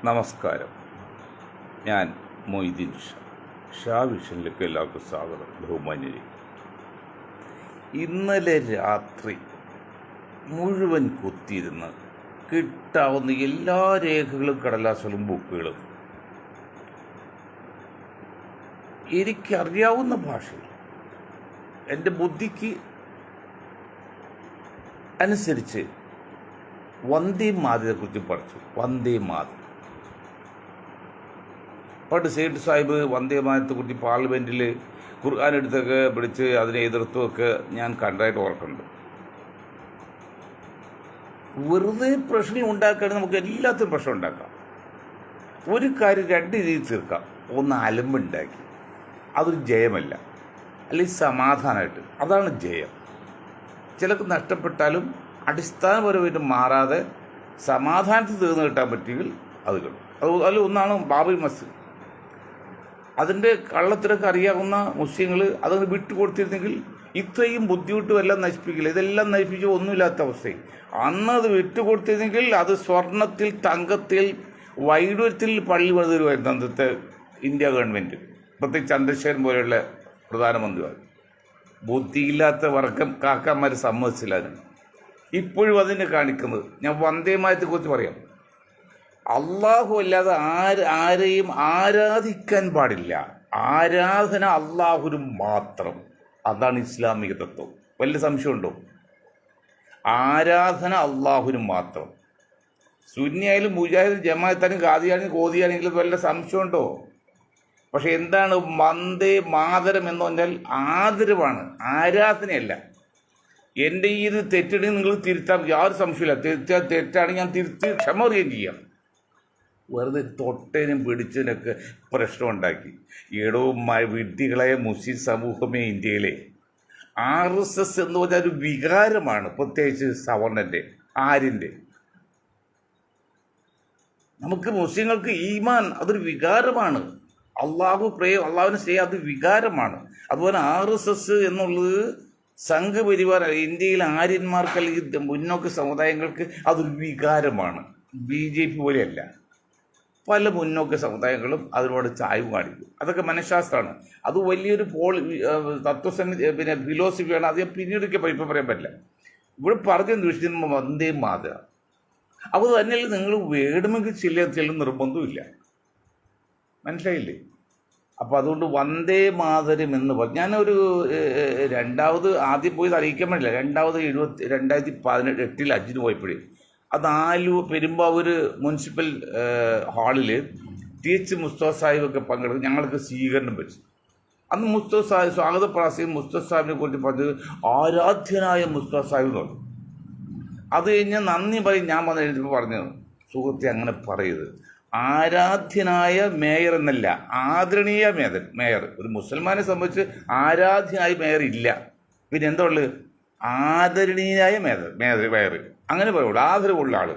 നമസ്കാരം. ഞാൻ മൊയ്തീൻ ഷാ വിഷനിലേക്ക് എല്ലാവർക്കും സ്വാഗതം. ബഹുമാന്യരെ, ഇന്നലെ രാത്രി മുഴുവൻ കുത്തിയിരുന്ന് കിട്ടാവുന്ന എല്ലാ രേഖകളും കടലാസുകളും ബുക്കുകളും എനിക്കറിയാവുന്ന ഭാഷയിൽ എൻ്റെ ബുദ്ധിക്ക് അനുസരിച്ച് വന്ദേ മാതരത്തെക്കുറിച്ച് പഠിച്ചു. വന്ദേ മാതരം പണ്ട് സേഠ് സാഹിബ് വന്ദേ മാതരത്തെക്കുറിച്ച് പാർലമെൻറ്റിൽ ഖുർആൻ എടുത്തൊക്കെ പിടിച്ച് അതിനെ എതിർത്തുമൊക്കെ ഞാൻ കണ്ടതായിട്ട് ഓർക്കുന്നുണ്ട്. വെറുതെ പ്രശ്നം ഉണ്ടാക്കുകയാണെങ്കിൽ നമുക്ക് എല്ലാത്തിനും പ്രശ്നം ഉണ്ടാക്കാം. ഒരു കാര്യം രണ്ട് രീതിയിൽ തീർക്കാം. ഒന്ന് അലമ്പുണ്ടാക്കി, അതൊരു ജയമല്ല. അല്ലെങ്കിൽ സമാധാനമായിട്ട്, അതാണ് ജയം. ചിലർക്ക് നഷ്ടപ്പെട്ടാലും അടിസ്ഥാനപരമായിട്ട് മാറാതെ സമാധാനത്തിൽ തീർന്നു കിട്ടാൻ പറ്റിയെങ്കിൽ അത് കിട്ടും. അതിൽ ഒന്നാണ് ബാബറി മസ്ജിദ്. അതിൻ്റെ കള്ളത്തിലൊക്കെ അറിയാവുന്ന മുസ്ലിങ്ങൾ അതങ്ങ് വിട്ടുകൊടുത്തിരുന്നെങ്കിൽ ഇത്രയും ബുദ്ധിമുട്ടും എല്ലാം നശിപ്പിക്കില്ല. ഇതെല്ലാം നശിപ്പിച്ച് ഒന്നുമില്ലാത്ത അവസ്ഥയും. അന്ന് അത് വിട്ടുകൊടുത്തിരുന്നെങ്കിൽ അത് സ്വർണത്തിൽ, തങ്കത്തിൽ, വൈഡൂര്യത്തിൽ പള്ളി പണിതരുമായിരുന്നു അന്നത്തെ ഇന്ത്യ ഗവൺമെൻറ്, പ്രത്യേകിച്ച് ചന്ദ്രശേഖരൻ പോലെയുള്ള പ്രധാനമന്ത്രിമാർ. ബുദ്ധിയില്ലാത്ത വർഗം കാക്കാന്മാർ സമ്മതിച്ചില്ല അതിന്. ഇപ്പോഴും അതിനെ കാണിക്കുന്നത്. ഞാൻ വന്ദേ മാതരത്തെക്കുറിച്ച് പറയാം. അള്ളാഹു അല്ലാതെ ആരെയും ആരാധിക്കാൻ പാടില്ല. ആരാധന അള്ളാഹുവിന് മാത്രം. അതാണ് ഇസ്ലാമിക തത്വം. വലിയ സംശയമുണ്ടോ? ആരാധന അള്ളാഹുവിന് മാത്രം. സുന്നിയായാലും മുജാഹിദ്, ജമാഅത്തായാലും ഖാദിയാണെങ്കിലും കോദിയാണെങ്കിലും വല്ല സംശയമുണ്ടോ? പക്ഷെ എന്താണ് വന്ദേ മാതരം എന്ന് പറഞ്ഞാൽ? ആദരവാണ്, ആരാധനയല്ല. എൻ്റെ ഈ ഇത് തെറ്റുണ്ടെങ്കിൽ നിങ്ങൾ തിരുത്താം, യാതൊരു സംശയമില്ല. തെറ്റാണെങ്കിൽ ഞാൻ തിരുത്തി ക്ഷമ പറയുകയും ചെയ്യാം. വെറുതെ തൊട്ടേനും പിടിച്ചതിനൊക്കെ പ്രശ്നമുണ്ടാക്കി. വിഡ്ഢികളായ മുസ്ലിം സമൂഹമേ ഇന്ത്യയിലെ. RSS എന്ന് പറഞ്ഞാൽ ഒരു വികാരമാണ്, പ്രത്യേകിച്ച് സവർണൻ്റെ, ആര്യൻ്റെ. നമുക്ക് മുസ്ലിങ്ങൾക്ക് ഈമാൻ അതൊരു വികാരമാണ്. അള്ളാഹുവിനെ സ്നേഹം അത് വികാരമാണ്. അതുപോലെ RSS എന്നുള്ളത് സംഘപരിവാർ ഇന്ത്യയിലെ ആര്യന്മാർക്ക് അല്ലെങ്കിൽ മുന്നോക്ക സമുദായങ്ങൾക്ക് അതൊരു വികാരമാണ്. BJP പോലെയല്ല. പല മുന്നോക്ക സമുദായങ്ങളും അതിനോട് ചായ്വ് കാണിക്കും. അതൊക്കെ മനഃശാസ്ത്രമാണ്. അത് വലിയൊരു പിന്നെ ഫിലോസഫിയാണ്. അത് പിന്നീടൊക്കെ ഇപ്പം പറയാൻ പറ്റില്ല. ഇവിടെ പറഞ്ഞെന്ന് വിഷയം വന്ദേ മാതരം. അപ്പോൾ തന്നെയല്ല നിങ്ങൾ വേണമെങ്കിൽ ചെല്ലും നിർബന്ധമില്ല. മനസ്സിലായില്ലേ? അപ്പോൾ അതുകൊണ്ട് വന്ദേ മാതരം എന്ന് പറഞ്ഞു. ഞാനൊരു ആദ്യം പോയി അറിയിക്കാൻ പറ്റില്ല. 2018 ഹജ്ജിന് പോയപ്പോഴേ അത് പെരുമ്പാവൂർ മുനിസിപ്പൽ ഹാളിൽ TH മുസ്തഫ സാഹിബൊക്കെ പങ്കെടുത്ത് ഞങ്ങൾക്ക് സ്വീകരണം വെച്ചു. അന്ന് മുസ്തഫ സാഹിബ് സ്വാഗത പ്രാസയും മുസ്തഫ സാഹിബിനെ കുറിച്ച് പറഞ്ഞത് ആരാധ്യനായ മുസ്തഫ സാഹിബ് എന്ന് പറഞ്ഞു. അത് കഴിഞ്ഞ് നന്ദി പറയും. ഞാൻ വന്ന് എഴുതിയപ്പോൾ പറഞ്ഞത്, സുഹൃത്തെ അങ്ങനെ പറയരുത്. ആരാധ്യനായ മേയർ എന്നല്ല, ആദരണീയ മേയർ. ഒരു മുസൽമാനെ സംബന്ധിച്ച് ആരാധ്യനായ മേയർ ഇല്ല. പിന്നെ എന്താ ഉള്ളത്? ആദരണീയായ മേയർ അങ്ങനെ പറയുള്ളൂ. ആദരവുള്ള ആൾ.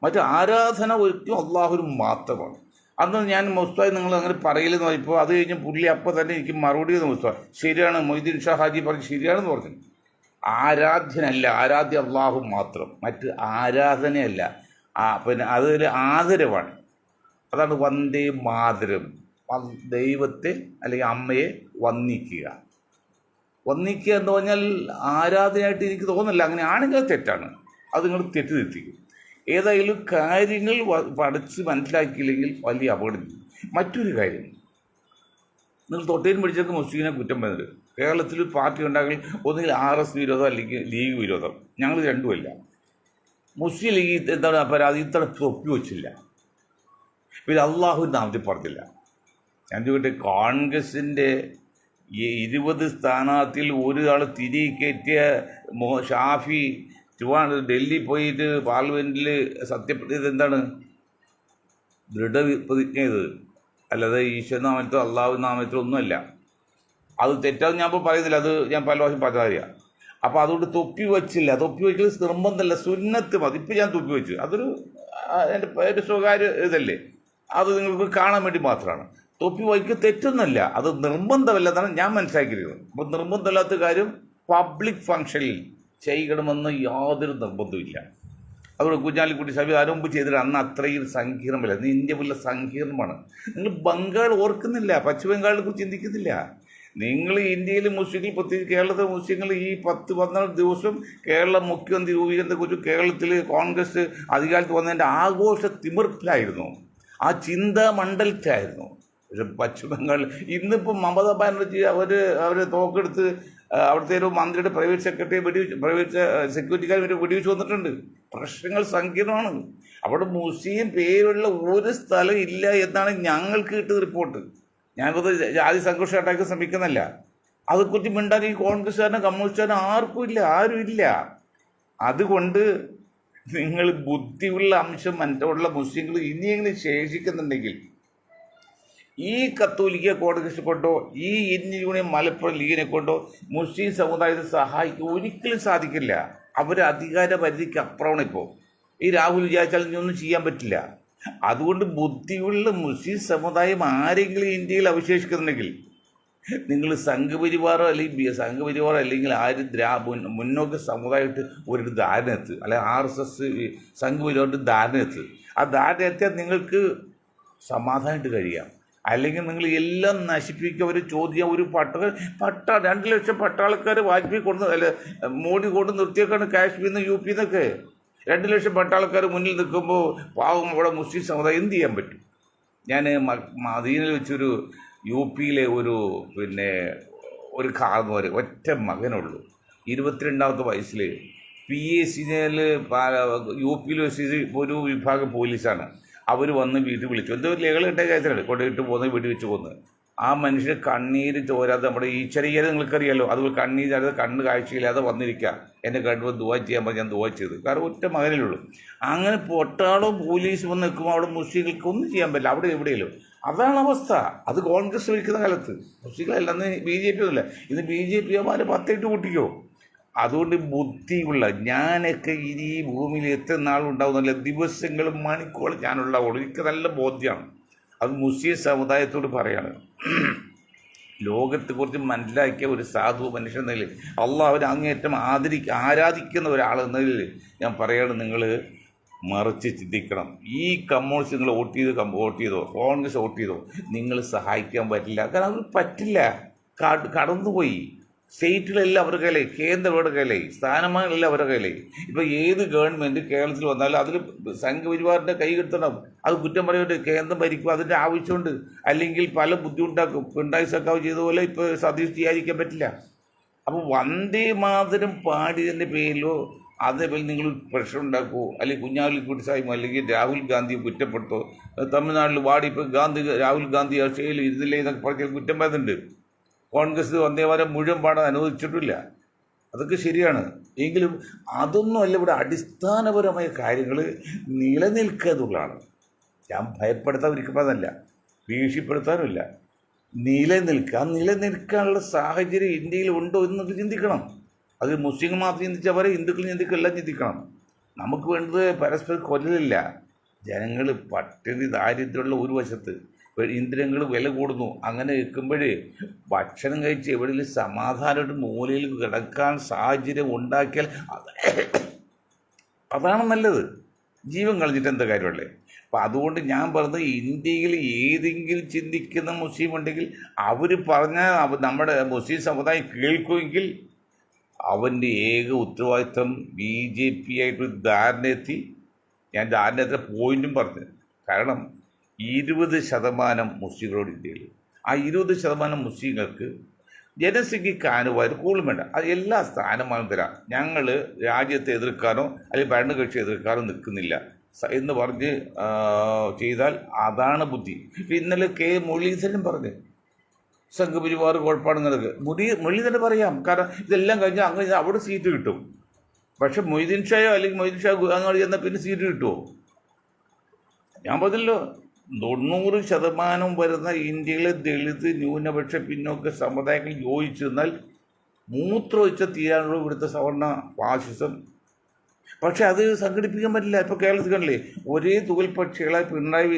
മറ്റു ആരാധന ഒരിക്കലും അള്ളാഹുവിന് മാത്രമാണ്. അന്ന് ഞാൻ മുസ്തഫ നിങ്ങൾ അങ്ങനെ പറയില്ലെന്ന് പറഞ്ഞപ്പോൾ അത് കഴിഞ്ഞ് പുള്ളി അപ്പം തന്നെ എനിക്ക് മറുപടി ചെയ്ത്, മുസ്തഫ ശരിയാണ്, മൊയ്തീൻ ഷാ ഹാജി പറഞ്ഞ് ശരിയാണെന്ന് പറഞ്ഞു. ആരാധ്യനല്ല, ആരാധ്യ അള്ളാഹു മാത്രം. മറ്റ് ആരാധനയല്ല. പിന്നെ അതൊരു ആദരവാണ്. അതാണ് വന്ദേ മാതരം. ദൈവത്തെ അല്ലെങ്കിൽ അമ്മയെ വന്ദിക്കുക. വന്ദിക്കുക എന്ന് പറഞ്ഞാൽ ആരാധനയായിട്ട് എനിക്ക് തോന്നുന്നില്ല. അങ്ങനെ ആണെങ്കിൽ തെറ്റാണ്. അത് നിങ്ങൾ തെറ്റിദ്ധരിക്കും. ഏതായാലും കാര്യങ്ങൾ പഠിച്ച് മനസ്സിലാക്കിയില്ലെങ്കിൽ വലിയ അപകടം. മറ്റൊരു കാര്യം, നിങ്ങൾ തൊട്ടേനും പിടിച്ചൊക്കെ മുസ്ലിമിനെ കുറ്റം പറയുന്നത്. കേരളത്തിൽ പാർട്ടി ഉണ്ടാക്കി ഒന്നുകിൽ RS വിരോധം അല്ലെങ്കിൽ ലീഗ് വിരോധം. ഞങ്ങൾ രണ്ടുമല്ല. മുസ്ലിം ലീഗ് എന്താണ് പരാതി? ഇത്ര തൊപ്പി വെച്ചില്ല. പിന്നെ അള്ളാഹുവിൻ്റെ നാമത്തിൽ പറഞ്ഞില്ല. ഞാൻ ചോദിക്കട്ടെ, കോൺഗ്രസിൻ്റെ 20 സ്ഥാനാർത്ഥിയിൽ ഒരാൾ തിരികെ കയറ്റിയ ഷാഫി ഡൽഹി പോയിട്ട് പാർലമെൻറ്റിൽ സത്യപ്രതിജ്ഞ എന്താണ്? ദൃഢപ്രതിജ്ഞ ചെയ്തത്. അല്ലാതെ ഈശ്വരനാമത്തിലോ അള്ളാഹു നാമത്തിലോ ഒന്നുമല്ല. അത് തെറ്റാന്ന് ഞാൻ ഇപ്പോൾ പറയുന്നില്ല. അത് ഞാൻ പല പ്രാവശ്യം പറഞ്ഞറിയാം. അപ്പോൾ അതുകൊണ്ട് തൊപ്പി വച്ചില്ല. തൊപ്പി വയ്ക്കൽ നിർബന്ധമല്ല, സുന്നത്ത് മതി. ഇപ്പം ഞാൻ തൊപ്പി വെച്ചു. അതൊരു എൻ്റെ സ്വകാര്യ ഇതല്ലേ. അത് നിങ്ങൾക്ക് കാണാൻ വേണ്ടി മാത്രമാണ്. തൊപ്പി വയ്ക്കുക തെറ്റൊന്നുമല്ല. അത് നിർബന്ധമല്ലെന്നാണ് ഞാൻ മനസ്സിലാക്കിയിരിക്കുന്നത്. അപ്പോൾ നിർബന്ധമില്ലാത്ത കാര്യം പബ്ലിക് ഫങ്ഷനിൽ ചെയ്യണമെന്ന് യാതൊരു നിർബന്ധമില്ല. അതുകൊണ്ട് കുഞ്ഞാലിക്കുട്ടി സാഹിബ് അതിനു മുമ്പ് ചെയ്തിട്ട് അന്ന് അത്രയും സങ്കീർണമല്ല. ഇന്ന് ഇന്ത്യ വലിയ സങ്കീർണമാണ്. നിങ്ങൾ ബംഗാൾ ഓർക്കുന്നില്ല, പശ്ചിമ ബംഗാളിനെ കുറിച്ച് ചിന്തിക്കുന്നില്ല. നിങ്ങൾ ഇന്ത്യയിൽ മുസ്ലിങ്ങൾ, പ്രത്യേകിച്ച് കേരളത്തിലെ മുസ്ലിങ്ങൾ ഈ 10-12 ദിവസം കേരള മുഖ്യമന്ത്രി രൂപീകരണത്തെക്കുറിച്ച് കേരളത്തിൽ കോൺഗ്രസ് അധികാരത്തിൽ വന്നതിൻ്റെ ആഘോഷ തിമിർപ്പിലായിരുന്നു, ആ ചിന്താമണ്ഡലത്തിലായിരുന്നു. പക്ഷെ പശ്ചിമ ബംഗാൾ ഇന്നിപ്പോൾ മമതാ ബാനർജി അവർ തോക്കെടുത്ത് അവിടുത്തെ ഒരു മന്ത്രിയുടെ പ്രൈവറ്റ് സെക്രട്ടറി പ്രൈവറ്റ് സെക്യൂരിറ്റിക്കാർ വെടിവെച്ച് വന്നിട്ടുണ്ട്. പ്രശ്നങ്ങൾ സങ്കീർണമാണ്. അവിടെ മുസ്ലിം പേരുള്ള ഒരു സ്ഥലം ഇല്ല എന്നാണ് ഞങ്ങൾക്ക് കിട്ടുന്ന റിപ്പോർട്ട്. ഞാനിപ്പോൾ ജാതി സംഘർഷം ഉണ്ടാക്കി ശ്രമിക്കുന്നില്ല. അതേക്കുറിച്ച് മിണ്ടാൻ ഈ കോൺഗ്രസ്സുകാരനും കമ്മ്യൂണിസ്റ്റുകാരനും ആരും ഇല്ല. അതുകൊണ്ട് നിങ്ങൾ ബുദ്ധിയുള്ള അംശം മറ്റുള്ള മുസ്ലിങ്ങൾ ഇനിയെങ്കിലും ശേഷിക്കുന്നുണ്ടെങ്കിൽ ഈ കത്തോലിക്ക കോൺഗ്രസ് കൊണ്ടോ ഈ ഇന്ത്യൻ യൂണിയൻ മലപ്പുറം ലീഗിനെ കൊണ്ടോ മുസ്ലിം സമുദായത്തെ സഹായിക്കാൻ ഒരിക്കലും സാധിക്കില്ല. അവർ അധികാര പരിധിക്ക് അപ്പുറമാണ്. ഇപ്പോൾ ഈ രാഹുൽ വിചാരിച്ചാൽ ഒന്നും ചെയ്യാൻ പറ്റില്ല. അതുകൊണ്ട് ബുദ്ധിയുള്ള മുസ്ലിം സമുദായം ആരെങ്കിലും ഇന്ത്യയിൽ അവശേഷിക്കുന്നുണ്ടെങ്കിൽ നിങ്ങൾ സംഘപരിവാറോ അല്ലെങ്കിൽ ആരും മുന്നോക്ക സമുദായമായിട്ട് ഒരു ധാരണ എത്ത്, അല്ലെങ്കിൽ RSS സംഘപരിവാറിൻ്റെ ധാരണ എത്ത്. ആ ധാരണ എത്തിയാൽ നിങ്ങൾക്ക് സമാധാനമായിട്ട് കഴിയാം. അല്ലെങ്കിൽ നിങ്ങൾ എല്ലാം നശിപ്പിക്കുക, ഒരു ചോദ്യം, ഒരു 2 ലക്ഷം പട്ടാളക്കാർ വാജ്പേയി മോഡി കൊണ്ട് നിർത്തിയേക്കാണ് കാശ്മീരിൽ നിന്ന് UP നിന്നൊക്കെ. 2 ലക്ഷം പട്ടാളക്കാർ മുന്നിൽ നിൽക്കുമ്പോൾ പാവം അവിടെ മുസ്ലിം സമുദായം എന്ത് ചെയ്യാൻ പറ്റും? ഞാൻ മദീനയിൽ വെച്ചൊരു UP ഒരു കാർന്നവർ ഒറ്റ മകനുള്ളൂ, 22ാമത്തെ വയസ്സിൽ PAC UP വെച്ച് ഒരു വിഭാഗം പോലീസാണ്. അവർ വന്ന് വീട്ടിൽ വിളിച്ചു, എന്തോ ഒരു ലേഖലുണ്ടായ കാര്യത്തിലാണ് കൊണ്ടുപോയിട്ട് പോകുന്നത്, വീട്ടിൽ വെച്ച് പോകുന്നത്. ആ മനുഷ്യന് കണ്ണീര് തോരാതെ, നമ്മുടെ ഈ ചെറിയ നിങ്ങൾക്കറിയാലോ, അതുപോലെ കണ്ണീരാതെ കണ്ണ് കാഴ്ചയില്ലാതെ വന്നിരിക്കുക. എന്നെ കണ്ടുമ്പോൾ ദുആ ചെയ്യാൻ പറഞ്ഞ് ഞാൻ ദുആ ചെയ്തു. കാരണം ഒറ്റ മകനിലുള്ളൂ. അങ്ങനെ പൊട്ടാളോ പോലീസ് വന്ന് നിൽക്കുമ്പോൾ അവിടെ മുസ്ലിങ്ങൾക്ക് ഒന്നും ചെയ്യാൻ പറ്റില്ല, അവിടെ എവിടെയല്ലോ. അതാണ് അവസ്ഥ. അത് കോൺഗ്രസ് ഭരിക്കുന്ന കാലത്ത് മുസ്ലിങ്ങളല്ല, അന്ന് BJP ഒന്നുമില്ല. ഇന്ന് BJP 10 കൂട്ടിക്കോ. അതുകൊണ്ട് ബുദ്ധിയുള്ള ഞാനൊക്കെ ഇനി ഈ ഭൂമിയിൽ എത്ര നാളുണ്ടാവുന്നില്ല, ദിവസങ്ങളും മണിക്കൂറും ഞാനുണ്ടാവുള്ളൂ. എനിക്ക് നല്ല ബോധ്യമാണ്. അത് മുസ്ലിം സമുദായത്തോട് പറയാണ്. ലോകത്തെക്കുറിച്ച് മനസ്സിലാക്കിയ ഒരു സാധു മനുഷ്യൻ എന്ന നിലയിൽ, അവരെ അങ്ങേയറ്റം ആരാധിക്കുന്ന ഒരാളെന്നതിൽ ഞാൻ പറയാണ്, നിങ്ങൾ മറിച്ച് ചിന്തിക്കണം. ഈ കമ്മ്യൂണിസ്റ്റ് നിങ്ങൾ വോട്ട് ചെയ്തോ കോൺഗ്രസ് വോട്ട് ചെയ്തോ നിങ്ങൾ സഹായിക്കാൻ പറ്റില്ല. കാരണം അവർ പറ്റില്ല, കടന്നുപോയി. സ്റ്റേറ്റുകളെല്ലാം അവരുടെ കയ്യിലേ, കേന്ദ്രങ്ങളുടെ കയ്യിലേ, സ്ഥാനമാനങ്ങളെല്ലാം അവരുടെ കയ്യിലേ. ഇപ്പോൾ ഏത് ഗവൺമെൻറ് കേരളത്തിൽ വന്നാലും അതിൽ സംഘപരിവാറിൻ്റെ കൈ കിട്ടണം. അത് കുറ്റം പറയുന്നത് കേന്ദ്രം ഭരിക്കും, അതിൻ്റെ ആവശ്യമുണ്ട്. അല്ലെങ്കിൽ പല ബുദ്ധിമുട്ടാക്കും. പിണറായി സർക്കാർ ചെയ്തതുപോലെ ഇപ്പോൾ സതീഷ് ചെയ്യാതിരിക്കാൻ പറ്റില്ല. അപ്പോൾ വന്ദേ മാതരം പാടിയതിൻ്റെ പേരിലോ അതേപോലെ നിങ്ങൾ പ്രശ്നം ഉണ്ടാക്കുമോ, അല്ലെങ്കിൽ കുഞ്ഞാലിക്കുട്ടി സാഹിബ് അല്ലെങ്കിൽ രാഹുൽ ഗാന്ധിയെ കുറ്റപ്പെടുത്തോ. തമിഴ്നാട്ടിൽ ഇപ്പോൾ രാഹുൽ ഗാന്ധി ആഴ്ചയിൽ ഇതില്ലേ എന്നൊക്കെ പറഞ്ഞാൽ കുറ്റം പറയുന്നുണ്ട്. കോൺഗ്രസ് വന്ദേമാതരം മുഴുവൻ പാടാൻ അനുവദിച്ചിട്ടില്ല. അതൊക്കെ ശരിയാണ്. എങ്കിലും അതൊന്നും അല്ല, ഇവിടെ അടിസ്ഥാനപരമായ കാര്യങ്ങൾ നിലനിൽക്കുക എന്നുള്ളതാണ്. ഞാൻ ഭയപ്പെടുത്താതിരിക്കുന്നതല്ല, ഭീഷണിപ്പെടുത്താനുമില്ല. നിലനിൽക്കാനുള്ള സാഹചര്യം ഇന്ത്യയിൽ ഉണ്ടോ എന്നൊക്കെ ചിന്തിക്കണം. അത് മുസ്ലിങ്ങൾ മാത്രം ചിന്തിച്ചാൽ പോലെ ഹിന്ദുക്കൾ എല്ലാം ചിന്തിക്കണം. നമുക്ക് വേണ്ടത് പരസ്പരം കൊല്ലലില്ല. ജനങ്ങൾ പട്ടിണി ദാരിദ്ര്യമുള്ള ഒരു വശത്ത്, ഇന്ധനങ്ങൾ വില കൂടുന്നു. അങ്ങനെ നിൽക്കുമ്പോൾ ഭക്ഷണം കഴിച്ച് എവിടെയെങ്കിലും സമാധാനമായിട്ട് മൂലയിൽ കിടക്കാൻ സാഹചര്യം ഉണ്ടാക്കിയാൽ അതാണ് നല്ലത്. ജീവൻ കളഞ്ഞിട്ട് എന്താ കാര്യമുള്ളേ? അപ്പം അതുകൊണ്ട് ഞാൻ പറഞ്ഞത്, ഇന്ത്യയിൽ ഏതെങ്കിലും ചിന്തിക്കുന്ന മുസ്ലിം ഉണ്ടെങ്കിൽ അവർ പറഞ്ഞാൽ നമ്മുടെ മുസ്ലിം സമുദായം കേൾക്കുമെങ്കിൽ അവൻ്റെ ഏക ഉത്തരവാദിത്വം BJP ആയിട്ടൊരു ധാരണയെത്തി. ഞാൻ ധാരണയെത്ര പോയിന്റും പറഞ്ഞു. കാരണം 20% മുസ്ലിങ്ങളോട് ഇന്ത്യയിൽ, ആ 20% മുസ്ലിങ്ങൾക്ക് ജനസംഖ്യയ്ക്ക് ആനുപാതിക കൂടുതലും വേണ്ട, അത് എല്ലാ സ്ഥാനമാനം തരാം, ഞങ്ങൾ രാജ്യത്തെ എതിർക്കാനോ അല്ലെങ്കിൽ ഭരണകക്ഷി എതിർക്കാനോ നിൽക്കുന്നില്ല എന്ന് പറഞ്ഞ് ചെയ്താൽ അതാണ് ബുദ്ധി. ഇന്നലെ മുരളീധരൻ പറഞ്ഞു സംഘപരിവാർ കുഴപ്പമാണ് നിങ്ങൾക്ക്. മുരളീധരൻ പറയാം, കാരണം ഇതെല്ലാം കഴിഞ്ഞാൽ അങ്ങനെ അവിടെ സീറ്റ് കിട്ടും. പക്ഷെ മൊയ്തീൻ ഷായോ അല്ലെങ്കിൽ മൊയ്തീൻ ഷാ അങ്ങോട്ട് ചെന്നാൽ പിന്നെ സീറ്റ് കിട്ടുമോ? ഞാൻ പറഞ്ഞല്ലോ, 90% വരുന്ന ഇന്ത്യയിലെ ദളിത് ന്യൂനപക്ഷ പിന്നോക്ക സമുദായങ്ങൾ യോജിച്ചു നിന്നാൽ മൂത്രമൊഴിച്ച തീരാനുള്ള ഇവിടുത്തെ സവർണ ഫാസിസം. പക്ഷെ അത് സംഘടിപ്പിക്കാൻ പറ്റില്ല. ഇപ്പോൾ കേരളത്തിൽ കണ്ടില്ലേ, ഒരേ തുകൽപക്ഷികളെ പിണറായി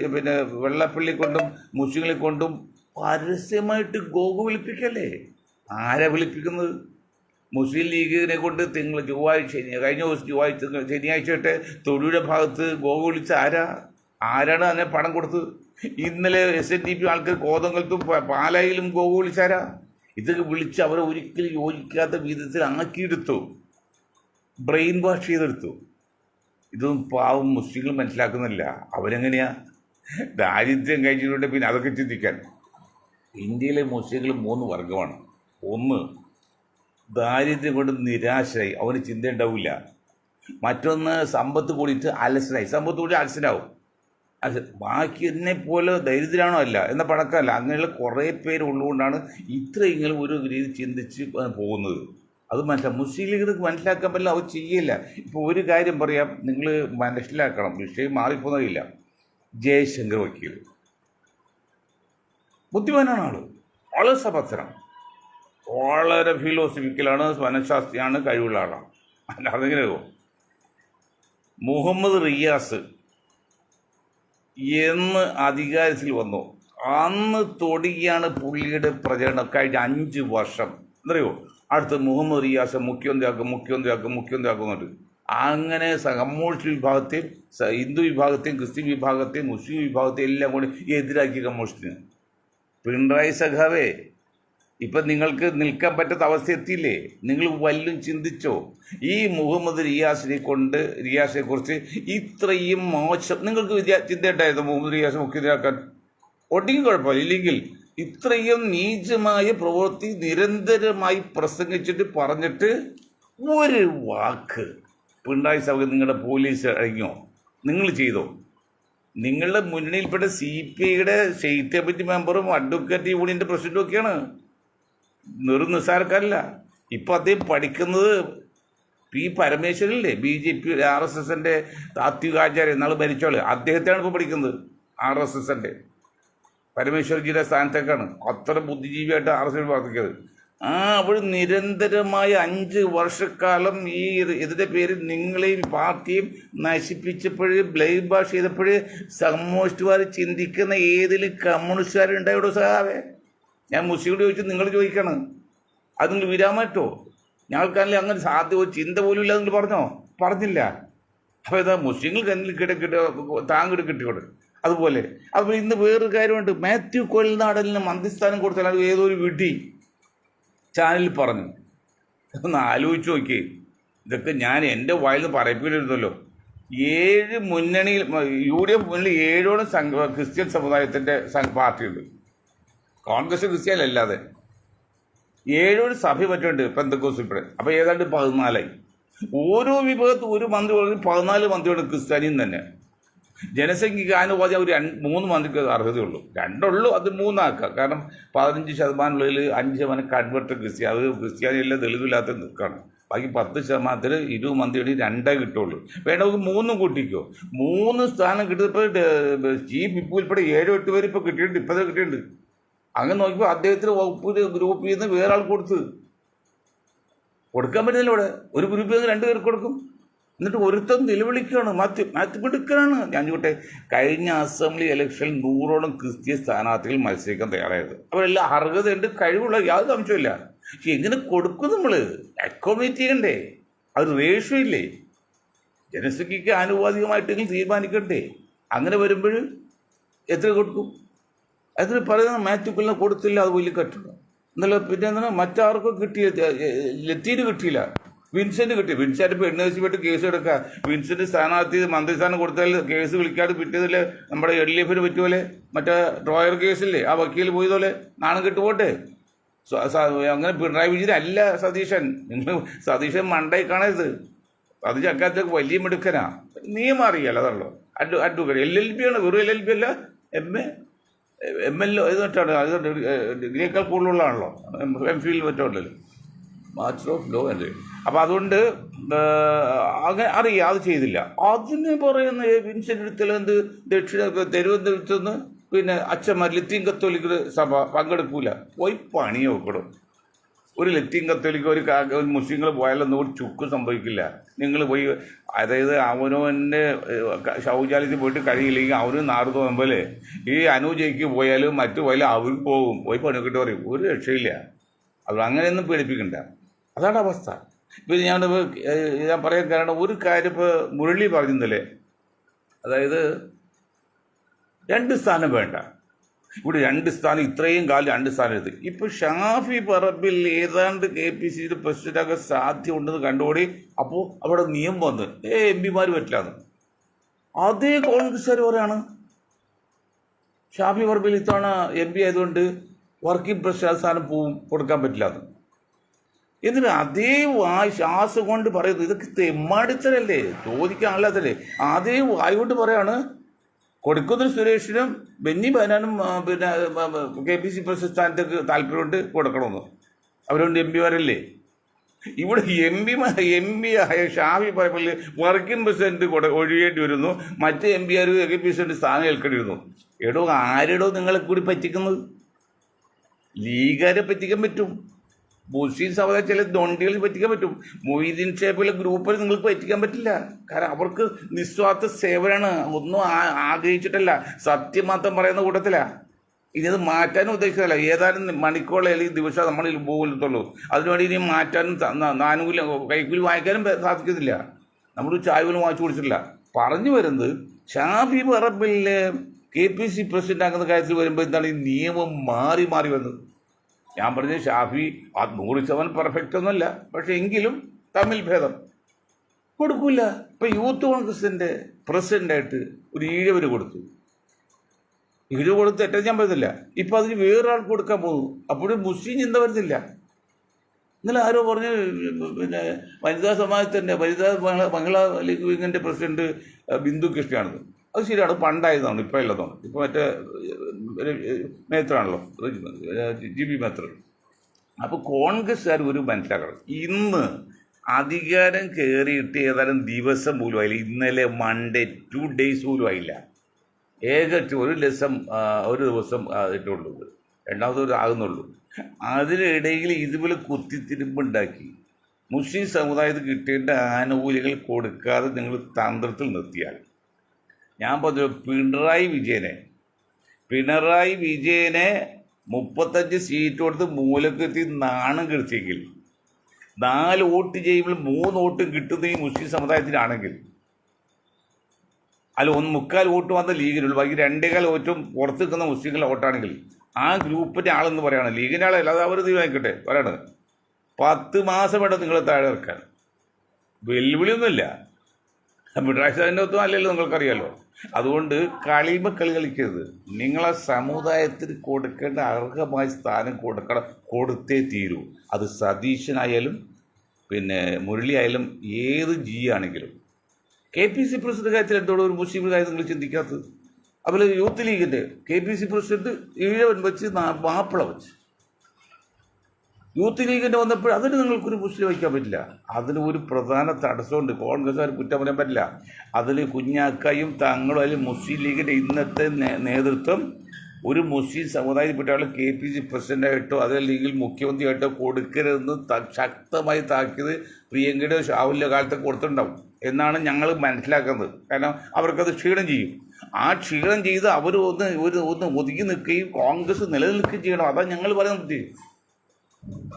വെള്ളപ്പള്ളി കൊണ്ടും മുസ്ലിങ്ങളെ കൊണ്ടും പരസ്യമായിട്ട് ഗോഗു വിളിപ്പിക്കല്ലേ. ആരാ വിളിപ്പിക്കുന്നത്? മുസ്ലിം ലീഗിനെ കൊണ്ട് കഴിഞ്ഞ ദിവസം ശനിയാഴ്ച തൊഴിയുടെ ഭാഗത്ത് ഗോവ വിളിച്ച ആരാണ് അതിനെ പണം കൊടുത്തത്? ഇന്നലെ SNDP ആൾക്കാർ കോതങ്കലത്തും പാലായിലും ഗോവ വിളിച്ചാരാ? ഇതൊക്കെ വിളിച്ച് അവരെ ഒരിക്കലും യോജിക്കാത്ത വിധത്തിൽ ആക്കിയെടുത്തു, ബ്രെയിൻ വാഷ് ചെയ്തെടുത്തു. ഇതൊന്നും പാവം മുസ്ലിങ്ങൾ മനസ്സിലാക്കുന്നില്ല. അവരെങ്ങനെയാ ദാരിദ്ര്യം കഴിച്ചിട്ടുണ്ട്? പിന്നെ അതൊക്കെ ചിന്തിക്കാൻ. ഇന്ത്യയിലെ മുസ്ലിങ്ങൾ 3 വർഗമാണ്. ഒന്ന്, ദാരിദ്ര്യം കൊണ്ട് നിരാശരായി, അവന് ചിന്ത ഉണ്ടാവില്ല. മറ്റൊന്ന്, സമ്പത്ത് കൂടിയിട്ട് അലസനായി, സമ്പത്ത് കൂടി അലസനാവും. ബാക്കി എന്നെ പോലെ ദരിദ്രമാണോ അല്ല എന്ന പടക്കമല്ല, അങ്ങനെയുള്ള കുറേ പേര് ഉള്ളതുകൊണ്ടാണ് ഇത്രയെങ്കിലും ഒരു രീതി ചിന്തിച്ച് പോകുന്നത്. അത് മുസ്ലിം ലീഗിന് മനസ്സിലാക്കാൻ പറ്റില്ല, അവർ ചെയ്യില്ല. ഇപ്പോൾ ഒരു കാര്യം പറയാം, നിങ്ങൾ മനസ്സിലാക്കണം, വിഷയം മാറിപ്പോകുന്നില്ല. ജയശങ്കർ വക്കീൽ ബുദ്ധിമാനാണ്, ആള് വളരെ സഭദ്രനാണ്, വളരെ ഫിലോസഫിക്കലാണ്, മനഃശാസ്ത്രിയാണ്, കഴിവുള്ള ആളാണ്. അതെങ്ങനെയോ മുഹമ്മദ് റിയാസ് എന്ന് അധികാരത്തിൽ വന്നു അന്ന് തുടങ്ങിയാണ് പുള്ളിയുടെ പ്രചരണം. കഴിഞ്ഞ 5 വർഷം എന്നറിയോ, അടുത്ത് മുഹമ്മദ് റിയാസ് മുഖ്യമന്ത്രിയാക്കുന്നുണ്ട്. അങ്ങനെ കമ്മ്യൂണിസ്റ്റ് വിഭാഗത്തെയും ഹിന്ദു വിഭാഗത്തെയും ക്രിസ്ത്യൻ വിഭാഗത്തെയും മുസ്ലിം വിഭാഗത്തെയും എല്ലാം കൂടി എതിരാക്കി കമ്മ്യൂണിസ്റ്റിന്. പിണറായി സഖാവേ, ഇപ്പം നിങ്ങൾക്ക് നിൽക്കാൻ പറ്റാത്ത അവസ്ഥ എത്തിയില്ലേ? നിങ്ങൾ വല്ലതും ചിന്തിച്ചോ? ഈ മുഹമ്മദ് റിയാസിനെ കുറിച്ച് ഇത്രയും മോശം നിങ്ങൾക്ക് ചിന്ത ഉണ്ടായിരുന്നു? മുഹമ്മദ് റിയാസ് മുഖ്യമന്ത്രിയാക്കാൻ ഒട്ടും കുഴപ്പമില്ല, ഇല്ലെങ്കിൽ ഇത്രയും നീചമായ പ്രവൃത്തി നിരന്തരമായി പ്രസംഗിച്ചിട്ട് പറഞ്ഞിട്ട് ഒരു വാക്ക് പിണറായി സഭ നിങ്ങളുടെ പോലീസ് അഴിഞ്ഞോ? നിങ്ങൾ ചെയ്തോ? നിങ്ങളുടെ മുന്നണിയിൽപ്പെട്ട CPIയുടെ സ്റ്റേറ്റ് കമ്മിറ്റി മെമ്പറും അഡ്വക്കേറ്റ് യൂണിയൻ്റെ പ്രസിഡന്റും ഒക്കെയാണ്, നിസ്സാരക്കാരല്ല. ഇപ്പം അദ്ദേഹം പഠിക്കുന്നത് പരമേശ്വരനില്ലേ, BJP RSSൻ്റെ താത്വികാചാര്യ എന്നാൾ മരിച്ചോള്, അദ്ദേഹത്തെയാണ് ഇപ്പോൾ പഠിക്കുന്നത്. RSSൻ്റെ പരമേശ്വർജിയുടെ സ്ഥാനത്തേക്കാണ്. അത്ര ബുദ്ധിജീവിയായിട്ട് RSS പ്രവർത്തിക്കുന്നത്. അവിടെ നിരന്തരമായ 5 വർഷക്കാലം ഈ ഇതിൻ്റെ പേരിൽ നിങ്ങളെയും പാർട്ടിയും നശിപ്പിച്ചപ്പോൾ, ബ്ലെയിം വാഷ് ചെയ്തപ്പോൾ കമ്മ്യൂണിസ്റ്റുകാർ ചിന്തിക്കുന്ന ഏതിലും കമ്മ്യൂണിസ്റ്റുകാരുണ്ടായിടോ സഹാവേ? ഞാൻ മുസ്ലിങ്ങളോട് ചോദിച്ചു, നിങ്ങൾ ചോദിക്കണം, അത് നിങ്ങൾ വിരാമട്ടോ? ഞങ്ങൾക്കാണെങ്കിൽ അങ്ങനെ ചിന്ത പോലും ഇല്ല നിങ്ങൾ പറഞ്ഞില്ല. അപ്പോൾ ഇതാ മുസ്ലിങ്ങൾ കണ്ണിൽ താങ്ങിട്ട് കിട്ടിക്കോട്ടെ. അതുപോലെ ഇന്ന് വേറൊരു കാര്യമുണ്ട്. മാത്യു കൊൽനാടലിന് മന്ത്രിസ്ഥാനം കൊടുത്താൽ ഏതോ ഒരു വിഡി ചാനലിൽ പറഞ്ഞു. ഒന്ന് ആലോചിച്ച് നോക്കി. ഇതൊക്കെ ഞാൻ എൻ്റെ വായിൽ നിന്ന് പറയിപ്പിച്ചിരുന്നല്ലോ. 7 മുന്നണിയിൽ UDF മുന്നിൽ 7 ക്രിസ്ത്യൻ സമുദായത്തിൻ്റെ പാർട്ടിയുണ്ട്. കോൺഗ്രസ് ക്രിസ്ത്യാനല്ലാതെ 7 സഭ പറ്റുന്നുണ്ട് പെന്തക്കോസ്ത് ഉൾപ്പെടെ. അപ്പോൾ ഏതാണ്ട് 14ആയി. ഓരോ വിഭാഗത്തും ഒരു മന്ത്രി 14 മന്ത്രിയോട് ക്രിസ്ത്യാനിയും തന്നെ. ജനസംഖ്യക്ക് ആനുപാതിക ഒരു 3 മന്ത്രിക്ക് അർഹതയുള്ളൂ. 2 ഉള്ളൂ, അത് 3 ആക്കാം. കാരണം 15% 5% കൺവെർട്ട് ക്രിസ്ത്യാനി, അത് ക്രിസ്ത്യാനിയല്ല ദളിതില്ലാത്ത നിൽക്കുകയാണ്. ബാക്കി 10% 20 മന്ത്രിയുടെ 2 കിട്ടുള്ളൂ. വേണമെങ്കിൽ 3 കൂട്ടിക്കോ. 3 സ്ഥാനം കിട്ടിയപ്പോൾ ചീഫ് വിപ്പ് ഉൾപ്പെടെ 7-8 പേര് ഇപ്പോൾ കിട്ടിയിട്ടുണ്ട്. ഇപ്പോഴത്തെ കിട്ടിയിട്ടുണ്ട്. അങ്ങനെ നോക്കിയപ്പോൾ അദ്ദേഹത്തിന് വകുപ്പ് ഗ്രൂപ്പിൽ നിന്ന് വേറെ ആൾ കൊടുക്കാൻ പറ്റുന്നില്ല. ഇവിടെ ഒരു ഗ്രൂപ്പിൽ നിന്ന് 2 പേർക്ക് കൊടുക്കും. എന്നിട്ട് ഒരുത്തം നിലവിളിക്കുകയാണ്, മാറ്റിപ്പിടുക്കാനാണ്. ഞാൻ ചോട്ടെ, കഴിഞ്ഞ അസംബ്ലി ഇലക്ഷനിൽ 100ഓളം ക്രിസ്ത്യൻ സ്ഥാനാർത്ഥികൾ മത്സരിക്കാൻ തയ്യാറായത്. അവരെല്ലാം അർഹതയുണ്ട്, കഴിവുള്ള യാതൊരു സംശയമില്ല. പക്ഷെ എങ്ങനെ കൊടുക്കും? നമ്മൾ അക്കോമഡേറ്റ് ചെയ്യണ്ടേ? അത് റേഷ്യോ ഇല്ലേ? ജനസംഖ്യയ്ക്ക് ആനുപാതികമായിട്ടെങ്കിലും തീരുമാനിക്കണ്ടേ? അങ്ങനെ വരുമ്പോൾ എത്ര കൊടുക്കും? അതിന് പറയുന്നത് മാത്യുക്കുലിനെ കൊടുത്തില്ല, അത് വലിയ കെട്ടില്ല. എന്നല്ല പിന്നെ എന്താണ് മറ്റാർക്കും ലത്തീന് കിട്ടിയില്ല, വിൻസെന്റ് കിട്ടി. വിൻസെന്റ് ഇപ്പോൾ NSC കേസ് എടുക്കുക. വിൻസെന്റ് സ്ഥാനാർത്ഥി മന്ത്രിസ്ഥാനം കൊടുത്താൽ കേസ് വിളിക്കാതെ പിറ്റേതിൽ നമ്മുടെ LDFന് പറ്റുപോലെ മറ്റേ ഡ്രോയർ കേസില്ലേ, ആ വക്കീൽ പോയതുപോലെ നാണം കെട്ടുപോട്ടെ. അങ്ങനെ പിണറായി വിജയൻ അല്ല സതീശൻ. നിങ്ങൾ സതീശൻ മണ്ടായി കാണരുത്. സതീശൻ അക്കാലത്തേക്ക് വലിയ മിടുക്കനാ, നിയമം അറിയാലോ, അതാണല്ലോ. അഡ്വക്കേറ്റ് LLB ആണ്, വെറും LLB അല്ല, ML ഇതൊട്ടാണ്. അത് ഡിഗ്രിയേക്കാൾ കൂടുതലുള്ളതാണല്ലോ, MPhil പറ്റുമല്ലോ, മാസ്റ്റർ ഓഫ് ലോ അല്ലേ. അപ്പം അതുകൊണ്ട് അങ്ങനെ അറിയാം, അത് ചെയ്തില്ല. അതിന് പറയുന്ന വിൻസെന്റ് എടുത്തൽ എന്ത് തിരുവനന്തപുരത്ത് നിന്ന് പിന്നെ അച്ഛന്മാർ ലത്തീൻ കത്തോലിക്ക് സഭ പങ്കെടുക്കൂല, പോയി പണി നോക്കണം. ഒരു ലത്തീൻ കത്തോലിക്ക് ഒരു മുസ്ലിങ്ങൾ പോയാലൊന്നും ഒരു ചുക്കും സംഭവിക്കില്ല. നിങ്ങൾ പോയി, അതായത് അവനവൻ്റെ ശൗചാലയത്തിൽ പോയിട്ട് കഴിയില്ലെങ്കിൽ അവന് നാറ് തോന്നുമ്പോലെ ഈ അനുജയ്ക്ക് പോയാലും മറ്റു പോയാലും അവർക്ക് പോയി പണിക്കിട്ട് പറയും, ഒരു രക്ഷയില്ല. അത് അങ്ങനെയൊന്നും പേടിപ്പിക്കണ്ട. അതാണ് അവസ്ഥ. ഇപ്പം ഞാൻ പറയാൻ കാരണം ഒരു കാര്യം ഇപ്പോൾ മുരളി പറഞ്ഞില്ലേ, അതായത് 2 സ്ഥാനം വേണ്ട, ഇവിടെ 2 സ്ഥാനം ഇത്രയും കാലം 2 സ്ഥാനം എടുത്ത്. ഇപ്പോൾ ഷാഫി പറമ്പിൽ ഏതാണ്ട് KPCC പ്രസിഡന്റാകാൻ സാധ്യത ഉണ്ടെന്ന് കണ്ടുകൂടി. അപ്പോൾ അവിടെ നിയമം വന്ന് MP മാർ പറ്റില്ലാന്ന്. അതേ കോൺഗ്രസ്സുകാർ പറയാണ് ഷാഫി പറമ്പിൽ ഇത്തവണ MP ആയതുകൊണ്ട് വർക്കിംഗ് പ്രസിഡന്റ് സ്ഥാനം കൊടുക്കാൻ പറ്റില്ലാന്ന്. എന്നിട്ട് അതേ ശ്വാസം കൊണ്ട് പറയുന്നത് ഇതൊക്കെ തെമ്മാടിത്തരല്ലേ, ചോദിക്കാനുള്ളതല്ലേ. അതേ വായുകൊണ്ട് പറയാണ് കൊടിക്കുന്നിൽ സുരേഷിനും ബെന്നി ബനാനും പിന്നെ KPCC പ്രസിഡന്റ് സ്ഥാനത്തേക്ക് താല്പര്യമുണ്ട്, കൊടുക്കണമെന്ന്. അവരുണ്ട് MP മാരല്ലേ. ഇവിടെ MP ആയ ഷാഫി പറമ്പിൽ വർക്കിംഗ് പ്രസിഡന്റ് ഒഴിയേണ്ടി വരുന്നു, മറ്റേ MP ആർ KPCC സ്ഥാനം ഏൽക്കേണ്ടി വരുന്നു. എടോ ആരെടോ നിങ്ങളെ കൂടി പറ്റിക്കുന്നത്? ലീഗുകാരെ പറ്റിക്കാൻ പറ്റും, മുസ്ലിം സമുദായം ചില ദൊണ്ടികളിൽ പറ്റിക്കാൻ പറ്റും, മൊയ്തീൻ ഷേപ്പിലെ ഗ്രൂപ്പിൽ നിങ്ങൾക്ക് പറ്റിക്കാൻ പറ്റില്ല. കാരണം അവർക്ക് നിസ്വാർത്ഥ സേവനമാണ്, ഒന്നും ആഗ്രഹിച്ചിട്ടല്ല, സത്യം മാത്രം പറയുന്ന കൂട്ടത്തിലാണ്. ഇനി അത് മാറ്റാനും ഉദ്ദേശിച്ചതല്ല, ഏതാനും മണിക്കൂർ അല്ലെങ്കിൽ ദിവസം നമ്മൾ പോകത്തുള്ളൂ. അതിനുവേണ്ടി ഇനി മാറ്റാനും ആനുകൂല്യം കൈക്കൂലി വാങ്ങിക്കാനും സാധിക്കുന്നില്ല. നമ്മൾ ചായ പോലും വാങ്ങിച്ചു കുടിച്ചിട്ടില്ല. പറഞ്ഞു വരുന്നത് ഷാഫി പറമ്പിൽ KPCC പ്രസിഡന്റ് ആക്കുന്ന കാര്യത്തിൽ വരുമ്പോൾ എന്താണ് ഈ നിയമം മാറി മാറി വന്നത്. ഞാൻ പറഞ്ഞത് ഷാഫി 100% പെർഫെക്റ്റ് ഒന്നുമല്ല, പക്ഷെ എങ്കിലും തമ്മിൽ ഭേദം കൊടുക്കില്ല. ഇപ്പം യൂത്ത് കോൺഗ്രസിൻ്റെ പ്രസിഡന്റായിട്ട് ഒരു ഈഴവര് കൊടുത്തു, ഈഴവ് കൊടുത്ത് തെറ്റാൻ ഞാൻ പറ്റത്തില്ല. ഇപ്പം അതിന് വേറൊരാൾക്ക് കൊടുക്കാൻ പോകുന്നു, അപ്പോഴും മുസ്ലിം ചിന്ത വരുന്നില്ല. ഇന്നലെ ആരോ പറഞ്ഞ് പിന്നെ വനിതാ സമാജത്തിൻ്റെ മഹിളാ ലീഗ് വിങ്ങിൻ്റെ പ്രസിഡന്റ് ബിന്ദു കൃഷ്ണയാണെന്ന്. അത് ശരിയാണ്, പണ്ടായതാണ്, ഇപ്പം ഇല്ലതാണ്. ഇപ്പം മറ്റേ മേത്രാണല്ലോ, GB മേത്ര. അപ്പോൾ കോൺഗ്രസ്സുകാർ ഒരു മനസ്സിലാക്കണം, ഇന്ന് അധികാരം കയറിയിട്ട് ഏതാനും ദിവസം പോലും ആയില്ല. ഇന്നലെ മൺഡേ 2 days പോലും ആയില്ല. ഒരു ദിവസം ഇട്ടുള്ളൂ, രണ്ടാമത് ആകുന്നുള്ളൂ. അതിനിടയിൽ ഇതുപോലെ കുത്തിത്തിരിമ്പുണ്ടാക്കി മുസ്ലിം സമുദായത്തിൽ കിട്ടേണ്ട ആനുകൂല്യങ്ങൾ കൊടുക്കാതെ നിങ്ങൾ തന്ത്രത്തിൽ നിർത്തിയാൽ, ഞാൻ പറഞ്ഞു പിണറായി വിജയനെ 35 സീറ്റ് കൊടുത്ത് മൂലക്കെത്തി നാണം കെടുത്തിയെങ്കിൽ 4 വോട്ട് ചെയ്യുമ്പോൾ 3 വോട്ട് കിട്ടുന്ന ഈ മുസ്ലിം സമുദായത്തിനാണെങ്കിൽ, അല്ല 1/4 വോട്ട് വന്ന ലീഗിനുള്ളൂ, ബാക്കി 2.25 വോട്ടും പുറത്ത് നിൽക്കുന്ന മുസ്ലിങ്ങളുടെ വോട്ടാണെങ്കിൽ ആ ഗ്രൂപ്പിൻ്റെ ആളെന്ന് പറയുകയാണ്, ലീഗിൻ്റെ ആളല്ല, അത് അവർ തീരുമാനിക്കട്ടെ പറയണത്. 10 മാസം വേണം നിങ്ങൾ താഴെ ഇറക്കാൻ. വെല്ലുവിളിയൊന്നുമില്ല, പിണറായി സാറിൻ്റെ ഒത്തും അല്ലല്ലോ, നിങ്ങൾക്കറിയാലോ. അതുകൊണ്ട് കളി കളിക്കരുത്. നിങ്ങളെ സമുദായത്തിന് കൊടുക്കേണ്ട അർഹമായ സ്ഥാനം കൊടുത്തേ തീരൂ. അത് സതീശനായാലും പിന്നെ മുരളി ആയാലും ഏത് ആണെങ്കിലും. KPCC പ്രസിഡന്റ് കാര്യത്തിൽ എന്തോടെ ഒരു മുസ്ലിം കാര്യം നിങ്ങൾ ചിന്തിക്കാത്തത്? അതുപോലെ യൂത്ത് ലീഗിൻ്റെ KPCC പ്രസിഡന്റ് ഈഴവൻ വെച്ച് മാപ്പിള വെച്ച്, യൂത്ത് ലീഗിൻ്റെ വന്നപ്പോൾ അതിന് നിങ്ങൾക്കൊരു മുസ്ലിം വയ്ക്കാൻ പറ്റില്ല. അതിന് ഒരു പ്രധാന തടസ്സമുണ്ട്, കോൺഗ്രസ്സുകാർ കുറ്റം പറയാൻ പറ്റില്ല. അതിൽ കുഞ്ഞാക്കായും തങ്ങളും അതിൽ മുസ്ലിം ലീഗിൻ്റെ ഇന്നത്തെ നേതൃത്വം ഒരു മുസ്ലിം സമുദായത്തിൽപ്പെട്ട ആൾ KPCC പ്രസിഡന്റായിട്ടോ അതല്ലെങ്കിൽ മുഖ്യമന്ത്രിയായിട്ടോ കൊടുക്കരുതെന്ന് ശക്തമായി താക്കിയത് പ്രിയങ്കയുടെ ഷാഹുലിൻ്റെ കാലത്തൊക്കെ കൊടുത്തിട്ടുണ്ടാവും എന്നാണ് ഞങ്ങൾ മനസ്സിലാക്കുന്നത്. കാരണം അവർക്കത് ക്ഷീണം ചെയ്യും. ആ ക്ഷീണം ചെയ്ത് അവർ ഒന്ന് ഒതുങ്ങി നിൽക്കുകയും കോൺഗ്രസ് നിലനിൽക്കുകയും ചെയ്യണം. അതാണ് ഞങ്ങൾ പറയുന്നത്.